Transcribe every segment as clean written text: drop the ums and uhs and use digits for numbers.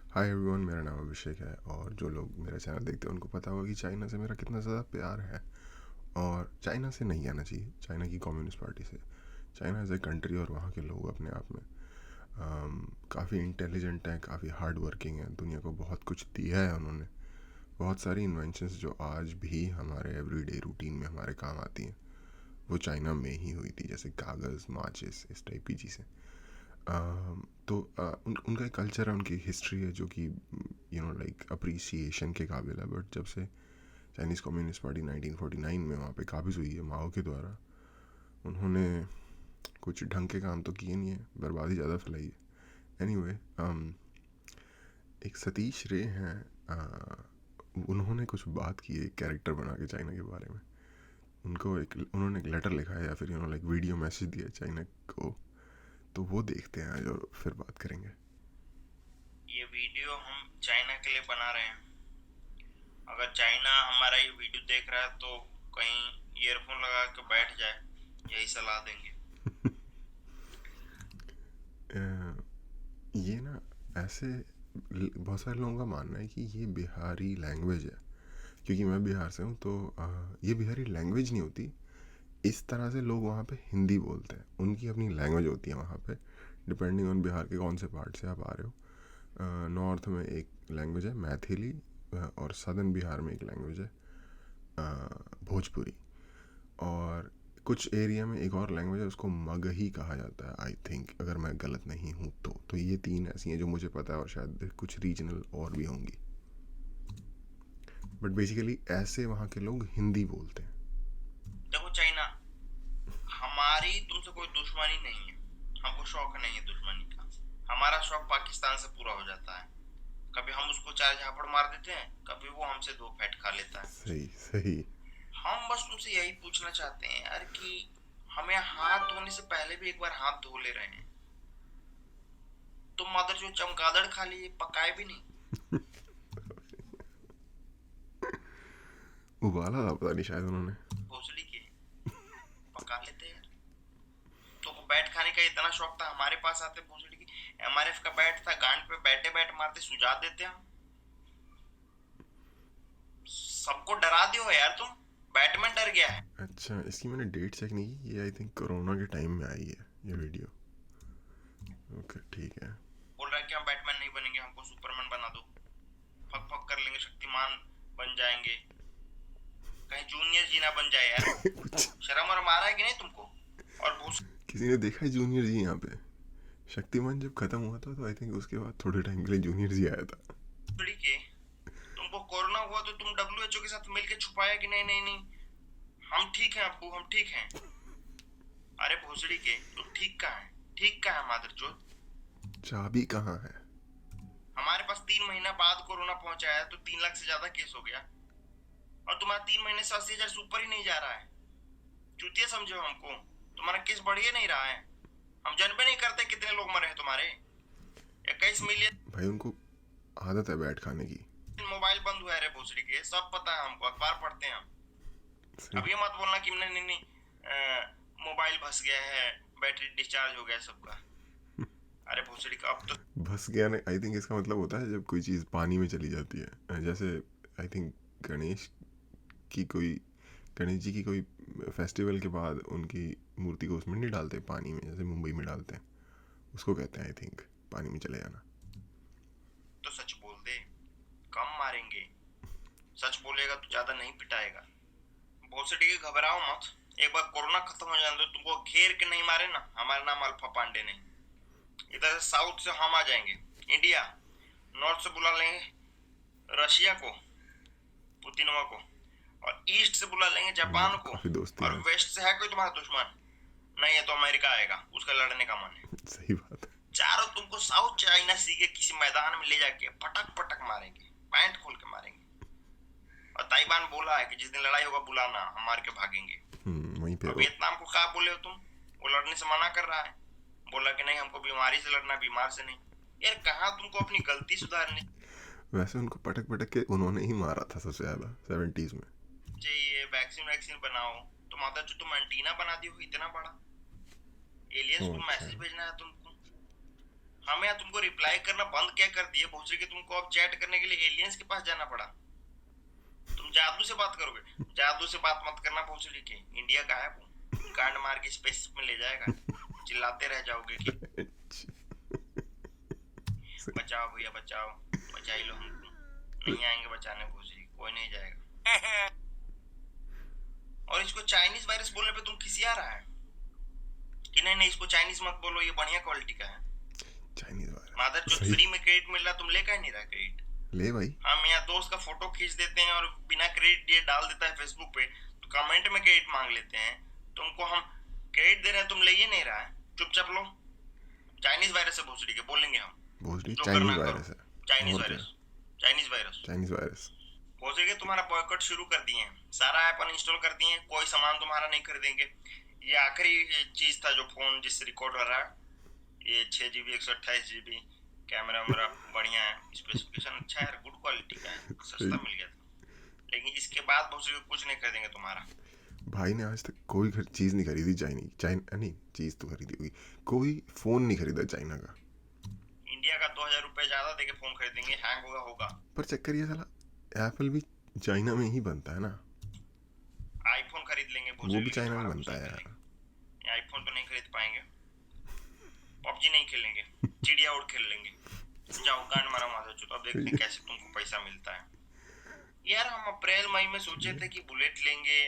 Hi everyone, मेरा नाम अभिषेक है और जो लोग मेरा चैनल देखते हैं उनको पता होगा कि चाइना से मेरा कितना ज़्यादा प्यार है। और चाइना से नहीं आना चाहिए, चाइना की कम्युनिस्ट पार्टी से। चाइना एज ए कंट्री और वहाँ के लोग अपने आप में काफ़ी इंटेलिजेंट हैं, काफ़ी हार्ड वर्किंग हैं। दुनिया को बहुत कुछ दिया है उन्होंने। बहुत सारी इन्वेंशंस जो आज भी हमारे एवरीडे रूटीन में हमारे काम आती हैं, वो चाइना में ही हुई थी। जैसे कागज़, माचिस, इस टाइप की चीज़ें। तो उनका एक कल्चर है, उनकी हिस्ट्री है जो कि लाइक अप्रिसिएशन के काबिल है। बट जब से चाइनीज़ कम्युनिस्ट पार्टी 1949 में वहाँ पे काबिज़ हुई है माओ के द्वारा, उन्होंने कुछ ढंग के काम तो किए नहीं है, बर्बादी ज़्यादा फैलाई है। एनीवे, एक सतीश रे हैं, उन्होंने कुछ बात की है एक कैरेक्टर बना के चाइना के बारे में। उन्होंने एक लेटर लिखा है या फिर लाइक वीडियो मैसेज दिया है चाइना को। तो वो देखते हैं आज और फिर बात करेंगे। ये वीडियो हम चाइना के लिए बना रहे हैं। अगर चाइना हमारा ये वीडियो देख रहा है तो कहीं ईयरफोन लगा के बैठ जाए, यही सलाह देंगे। ये ना ऐसे बहुत सारे लोगों का मानना है कि ये बिहारी लैंग्वेज है। क्योंकि मैं बिहार से हूँ तो ये बिहारी लैंग्वेज नहीं होती। इस तरह से लोग वहाँ पे हिंदी बोलते हैं, उनकी अपनी लैंग्वेज होती है वहाँ पे। डिपेंडिंग ऑन बिहार के कौन से पार्ट से आप आ रहे हो। नॉर्थ में एक लैंग्वेज है मैथिली, और सदर्न बिहार में एक लैंग्वेज है भोजपुरी। और कुछ एरिया में एक और लैंग्वेज है, उसको मगही कहा जाता है आई थिंक, अगर मैं गलत नहीं हूँ तो ये तीन ऐसी हैं जो मुझे पता है, और शायद कुछ रीजनल और भी होंगी। बट बेसिकली ऐसे वहाँ के लोग हिंदी बोलते हैं। देखो चाइना, हमारी तुमसे कोई दुश्मनी नहीं है। हमको शौक नहीं है दुश्मनी का। हमारा शौक पाकिस्तान से पूरा हो जाता है। कभी हम उसको चार झापड़ मार देते हैं, कभी वो हमसे दो फैट खा लेता है। सही सही। हम बस तुमसे यही पूछना चाहते हैं यार कि हमें हाथ धोने से पहले भी एक बार हाथ धो ले रहे हैं। तुम मदर जो चमगादड़ खा लिए, पकाए भी नहीं। उबाला था पता नहीं शायद उन्होंने। भोसड़ी के पका लेते यार। तो बैट खाने का इतना शौक था, हमारे पास आते भोसड़ी की। एमआरएफ का बैट था, गांड पे बैठे बैठ मारते, सुझा देते हम। सबको डरा दियो यार तुम। बैटमैन डर गया है। अच्छा, इसकी मैंने डेट चेक नहीं की। ये आई थिंक कोरोना के टाइम में आई है ये वीडियो। ओके ठीक है। बोल रहा है कि हम बैटमैन नहीं बनेंगे, हमको सुपरमैन बना दो। फक फक कर लेंगे, शक्तिमान बन जाएंगे। कहीं जूनियर जी ना बन जाए यार। शर्म और मारा है कि नहीं तुमको? और किसी ने देखा है जूनियर जी यहाँ पे? शक्तिमान जब खत्म हुआ था तो आई थिंक उसके बाद थोड़े टाइम के लिए जूनियर जी आया था। भोसड़ी के, तुमको कोरोना हुआ तो तुम डब्ल्यूएचओ के साथ मिलके छुपाया कि नहीं नहीं नहीं, हम ठीक हैं अब्बू, हम ठीक हैं। अरे भोसड़ी के, तुम ठीक कहाँ है? ठीक कहाँ है मादरचोद? चाबी कहाँ है? हमारे पास 3 महीना बाद कोरोना पहुंचा है तो 3 लाख से ज्यादा केस हो गया। और तुम्हारा 3 महीने से 80,000 से ऊपर ही नहीं जा रहा है। चूतिया समझो हमको। तुम्हारा केस बढ़ ही नहीं रहा है। हम जानबे नहीं करते कितने लोग मरे हैं तुम्हारे। 21 मिलियन भाई उनको आदत है बैठ खाने की। मोबाइल बंद हुआ है रे भोसड़ी के, सब पता है हमको, अखबार पढ़ते हैं हम। सही। अब ये मत बोलना कि नहीं नहीं नहीं, मोबाइल फंस गया है, बैटरी डिस्चार्ज हो गया सबका। अरे भोसड़ी का, अब तो बस गया नहीं, आई थिंक इसका मतलब होता है जब कोई चीज़ पानी में चली जाती है। जैसे आई थिंक गणेश की कोई गणेश जी की कोई फेस्टिवल के बाद उनकी मूर्ति को उसमें नहीं डालते पानी में, जैसे मुंबई में डालते हैं। उसको कहते हैं आई थिंक पानी में चले जाना। सच बोल दे, कम मारेंगे। सच बोलेगा तो ज्यादा नहीं पिटाएगा। भोसड़ी के, घबराओ मत। एक बार कोरोना खत्म हो जाने दो, तुमको घेर के नहीं मारे ना, हमारा नाम अल्फा पांडे नहीं। इधर से साउथ से हम आ जाएंगे, इंडिया। नॉर्थ से बुला लेंगे रशिया को, पुतिनवा को। और ईस्ट से बुला लेंगे उनमें जापान तो को। काफ़ी दोस्ती और है आज। वेस्ट से है कोई तुम्हारा दुश्मन? नहीं है तो अमेरिका आएगा, उसका लड़ने का मन है। सही बात है। चारों तुमको साउथ चाइना सी के किसी मैदान में ले जाके पटक पटक मारेंगे, पैंट खोल के मारेंगे। और ताइवान बोला है कि जिस दिन लड़ाई होगा बुलाना, हम मार के भागेंगे। वहीं पे और रहो। वियतनाम को क्या बोले हो तुम? वो लड़ने से मना कर रहा है। बोला कि नहीं, हमको बीमारी से लड़ना, बीमार से नहीं। यार कहाँ तुमको अपनी गलती सुधारनी वैसे उनको पटक पटक के उन्होंने ही मारा था सबसे ज़्यादा 70s में। चाहिए? वैक्सीन वैक्सीन बनाओ। तुम आता जो तुम एंटीना बना दी हो इतना बड़ा। एलियंस ओह को अच्छा। मैसेज भेजना है तुमको। हम यहाँ तुमको रिप्लाई करना बंद क्या कर दिए भोसड़ी के, तुमको अब चैट करने के लिए एलियंस के पास जाना पड़ा। तुम जादू से बात करोगे, जादू से बात मत करना भोसड़ी के, इंडिया का है वो, गांड मार के स्पेस में ले जाएगा, चिल्लाते रह जाओगे कि बचाओ भैया बचाओ, बचा ही लो हमको, नहीं आएंगे बचाने भोसड़ी, कोई नहीं जाएगा। और इसको चाइनीज वायरस बोलने पे तुम खिसिया रहा है कि नहीं नहीं इसको चाइनीज मत बोलो, ये बढ़िया क्वालिटी का है। चाइनीज वायरस मादर जो सही फ्री में क्रेडिट मिल रहा तुम ले कहीं नहीं रहा क्रेडिट। ले भाई, हम यहाँ दोस्त का फोटो खींच देते हैं और बिना क्रेडिट ये डाल देता है फेसबुक पे, तो कमेंट में क्रेडिट मांग लेते हैं। तुमको हम क्रेडिट दे रहे हैं, तुम ले ही नहीं रहा है, चुपचाप लो। चाइनीज वायरस है भोसड़ी के, बोलेंगे हम भोसड़ी जो चाइनीज करना करो। वायरस है, चाइनीज और क्या, virus, Chinese virus, Chinese virus. भोसड़ी के तुम्हारा बॉयकॉट शुरू कर दिए हैं, सारा ऐप अनइंस्टॉल कर दिए हैं, कोई सामान तुम्हारा नहीं खरीदेंगे। ये आखिरी चीज था जो फोन जिससे रिकॉर्ड हो रहा है, ये 6 GB 128 GB, कैमरा मेरा बढ़िया है, स्पेसिफिकेशन अच्छा है, गुड क्वालिटी का है, सस्ता मिल गया था। लेकिन इसके बाद भोसड़ी कुछ नहीं खरीदेंगे तुम्हारा। भाई ने आज तक कोई चीज़ नहीं खरीदी नहीं, चीज़ तो खरीदी होगी, कोई फ़ोन नहीं खरीदा चाइना का। इंडिया का 2000 रुपए ज्यादा देके फोन खरीदेंगे, हैंग होगा। पर चक्कर ये साला एप्पल भी चाइना में ही बनता है ना, आईफोन खरीद लेंगे वो भी चाइना में बनता है यार। आईफोन तो नहीं खरीद पाएंगे, पबजी नहीं खेलेंगे, चिड़िया उड़ खेल लेंगे। जाओ गांड मारा माधो चुत, अब देखते हैं कैसे तुमको पैसा मिलता है। यार हम अप्रैल मई में सोचे थे कि बुलेट लेंगे,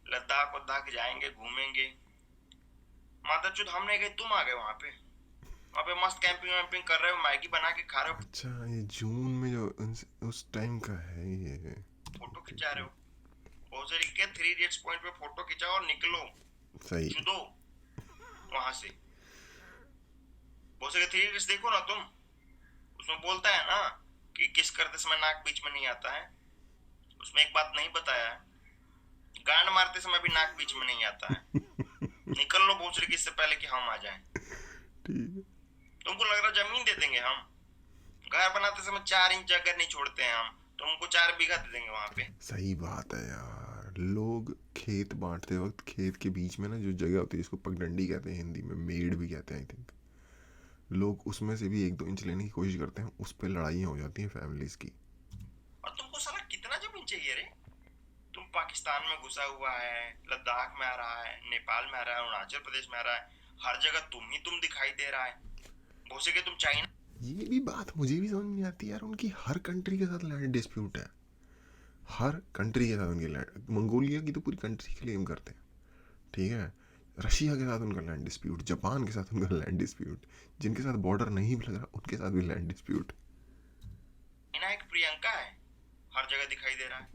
लद्दाख वद्दाख जाएंगे, घूमेंगे। माधव हम नहीं गए, तुम आ गए वहां पे मस्त कैंपिंग वैम्पिंग कर रहे हो, मैगी बना के खा रहे हो, अच्छा ये जून में जो उस टाइम का है ये, फोटो खिंचा रहे हो। भोसड़ी के 3 इडियट्स पॉइंट पे फोटो खिंचाओ और निकलो, सही चुदो वहां से। भोसड़ी के 3 इडियट्स देखो ना तुम, उसमें बोलता है ना कि किस करते समय नाक बीच में नहीं आता है, उसमें एक बात नहीं बताया है, गांड मारते समय भी नाक बीच में नहीं आता है। निकल लो भोसड़ी की, इससे पहले कि हम आ जाएं। ठीक है। तुमको लग रहा जमीन दे देंगे हम, घर बनाते समय 4 इंच जगह नहीं छोड़ते हैं हम, तुमको 4 बीघा दे देंगे वहां पे। सही बात है यार, लोग खेत बांटते वक्त खेत के बीच में ना जो जगह होती है, जिसको पगडंडी कहते हैं हिंदी में, मेड़ भी कहते हैं आई थिंक, लोग उसमें से भी 1-2 इंच लेने की कोशिश करते हैं, उस पर लड़ाइयाँ हो जाती हैं फैमिलीज की। और तुमको साला कितना जमीन चाहिए रे? तुम पाकिस्तान में घुसा हुआ है, लद्दाख में आ रहा है, नेपाल में आ रहा है, अरुणाचल प्रदेश में आ रहा है, हर जगह तुम दिखाई दे रहा है। भोसे के तुम चाइना, ये भी बात मुझे भी समझ नहीं आती यार, उनकी हर कंट्री के साथ लैंड डिस्प्यूट है, हर कंट्री के साथ उनकी लैंड, मंगोलिया की तो पूरी कंट्री क्लेम करते हैं, ठीक है, रशिया के साथ उनका लैंड डिस्प्यूट, जापान के साथ उनका लैंड डिस्प्यूट, जिनके साथ बॉर्डर नहीं भी लग रहा उनके साथ भी लैंड डिस्प्यूट। एक प्रियंका है, हर जगह दिखाई दे रहा है।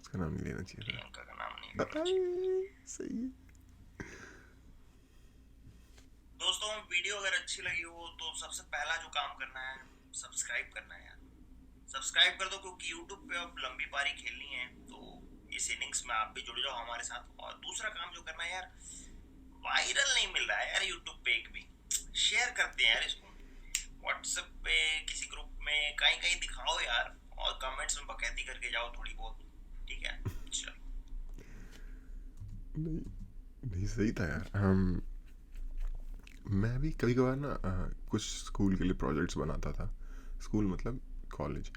उसका नाम नहीं लेना चाहिए, प्रियंका का नाम नहीं लेना चाहिए। सही है। दोस्तों वीडियो अगर अच्छी लगी हो तो सबसे पहला जो काम करना है, सब्सक्राइब करना है यार, सब्सक्राइब कर दो, क्योंकि यूट्यूब पे अब लंबी पारी खेलनी है, तो इस इनिंग्स में आप भी जुड़ जाओ हमारे साथ। और दूसरा काम जो करना है यार, वायरल नहीं मिल रहा है यार यूट्यूब पे, एक भी शेयर करते हैं यार इसको, व्हाट्सएप पे किसी ग्रुप में कहीं कहीं दिखाओ यार, और कमेंट्स में बकैती करके जाओ थोड़ी बहुत, ठीक है? चलो नहीं सही था यार। मैं भी कभी कभार ना कुछ स्कूल के लिए प्रोजेक्ट्स बनाता था, स्कूल मतलब कॉलेज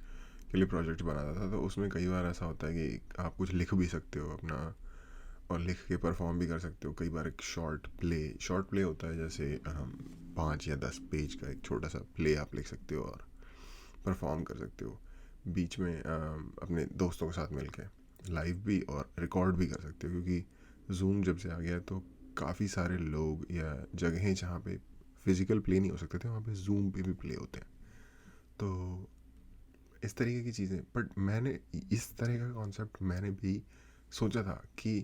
के लिए प्रोजेक्ट बनाता था, तो उसमें कई बार ऐसा होता है कि आप कुछ लिख भी सकते हो अपना, और लिख के परफॉर्म भी कर सकते हो। कई बार एक शॉर्ट प्ले होता है, जैसे 5 या 10 पेज का एक छोटा सा प्ले आप लिख सकते हो और परफॉर्म कर सकते हो, बीच में अपने दोस्तों के साथ मिलके लाइव भी और रिकॉर्ड भी कर सकते हो, क्योंकि जूम जब से आ गया है तो काफ़ी सारे लोग या जगहें जहाँ पे फिज़िकल प्ले नहीं हो सकते थे, वहाँ पे जूम पे भी प्ले होते हैं। तो इस तरीके की चीज़ें, बट मैंने इस तरह का कॉन्सेप्ट मैंने भी सोचा था कि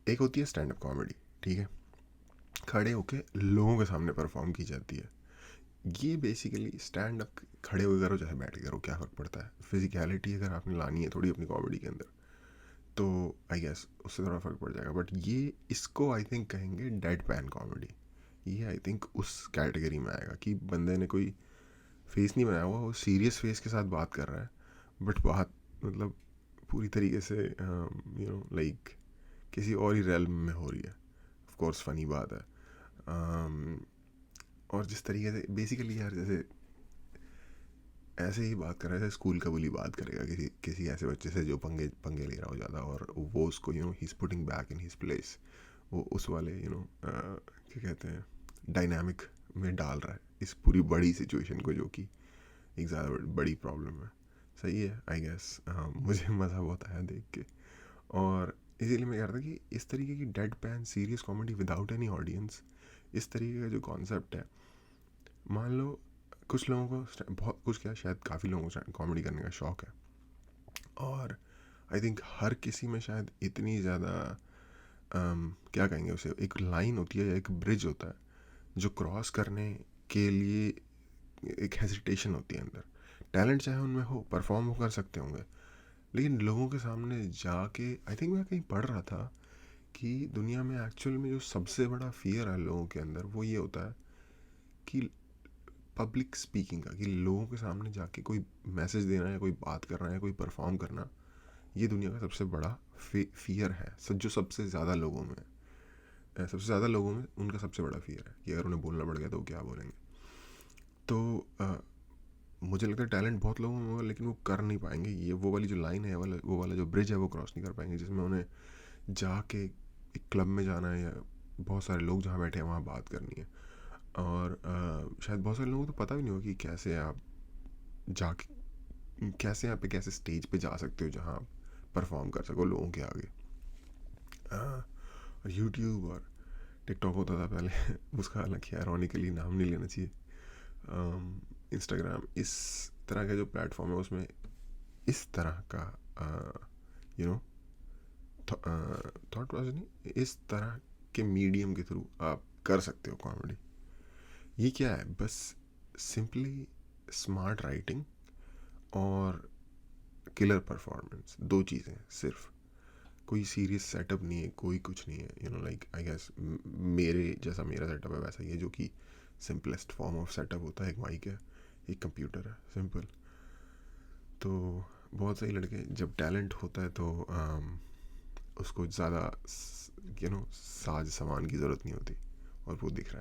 एक होती है स्टैंड अप कॉमेडी, ठीक है, खड़े होके लोगों के सामने परफॉर्म की जाती है। ये बेसिकली स्टैंड अप खड़े होकर करो चाहे बैठ के करो, क्या फ़र्क पड़ता है, फिजिकलिटी अगर आपने लानी है थोड़ी अपनी कॉमेडी के अंदर तो आई गेस उससे थोड़ा फ़र्क पड़ जाएगा। बट ये इसको आई थिंक कहेंगे डेड पैन कॉमेडी, ये आई थिंक उस कैटेगरी में आएगा कि बंदे ने कोई फेस नहीं बनाया हुआ, वो सीरियस फेस के साथ बात कर रहा है, बट बात मतलब पूरी तरीके से लाइक किसी और ही रेल्म में हो रही है। ऑफ कोर्स फनी बात है, और जिस तरीके से बेसिकली यार, जैसे ऐसे ही बात कर रहा है, स्कूल का बुली बात करेगा किसी किसी ऐसे बच्चे से जो पंगे पंगे ले रहा हो ज़्यादा, और वो उसको he is putting back in his place, वो उस वाले क्या कहते हैं, डायनामिक में डाल रहा है इस पूरी बड़ी सिचुएशन को, जो कि एक ज़्यादा बड़ी प्रॉब्लम है। सही है आई गेस। मुझे मज़ा बहुत आया देख के, और इसीलिए मैं कह रहा था कि इस तरीके की dead pan serious comedy without any audience, इस तरीके का जो कॉन्सेप्ट है, मान लो कुछ लोगों को, बहुत कुछ क्या, शायद काफ़ी लोगों को कॉमेडी करने का शौक़ है, और आई थिंक हर किसी में शायद इतनी ज़्यादा क्या कहेंगे उसे, एक लाइन होती है या एक ब्रिज होता है जो क्रॉस करने के लिए एक हेजिटेशन होती है अंदर। टैलेंट चाहे उनमें हो, परफॉर्म वो कर सकते होंगे, लेकिन लोगों के सामने जाके, आई थिंक मैं कहीं पढ़ रहा था कि दुनिया में एक्चुअल में जो सबसे बड़ा फियर है लोगों के अंदर, वो ये होता है कि पब्लिक स्पीकिंग का, कि लोगों के सामने जाके कोई मैसेज देना, या कोई बात करना, या कोई परफॉर्म करना, ये दुनिया का सबसे बड़ा फियर है, जो सबसे ज़्यादा लोगों में सबसे ज़्यादा लोगों में उनका सबसे बड़ा फियर है कि अगर उन्हें बोलना पड़ गया तो वो क्या बोलेंगे। तो मुझे लगता है टैलेंट बहुत लोगों में होगा, लेकिन वो कर नहीं पाएंगे, ये वो वाली जो लाइन है, वो वाला जो ब्रिज है, वो क्रॉस नहीं कर पाएंगे, जिसमें उन्हें जाके एक क्लब में जाना है, या बहुत सारे लोग जहाँ बैठे हैं वहाँ बात करनी है, और शायद बहुत सारे लोगों को तो पता भी नहीं होगा कि कैसे आप जाके, कैसे यहाँ पे, कैसे स्टेज पे जा सकते हो जहाँ आप परफॉर्म कर सको लोगों के आगे। और यूट्यूब और टिकटॉक होता था पहले उसका हालांकि आयरॉनिकली नाम नहीं लेना चाहिए। इंस्टाग्राम इस तरह का जो प्लेटफॉर्म है, उसमें इस तरह का थॉट प्रोसेस नहीं, इस तरह के मीडियम के थ्रू आप कर सकते हो कॉमेडी। ये क्या है, बस सिंपली स्मार्ट राइटिंग और किलर परफॉर्मेंस, दो चीज़ें सिर्फ, कोई सीरियस सेटअप नहीं है, कोई कुछ नहीं है, लाइक आई गेस मेरे जैसा मेरा सेटअप है वैसा ही है, जो कि सिंपलेस्ट फॉर्म ऑफ सेटअप होता है, एक माइक है, एक कंप्यूटर है, सिंपल। तो बहुत सही लड़के, जब टैलेंट होता है तो उसको ज़्यादा साज सामान की ज़रूरत नहीं होती, और वो दिख रहा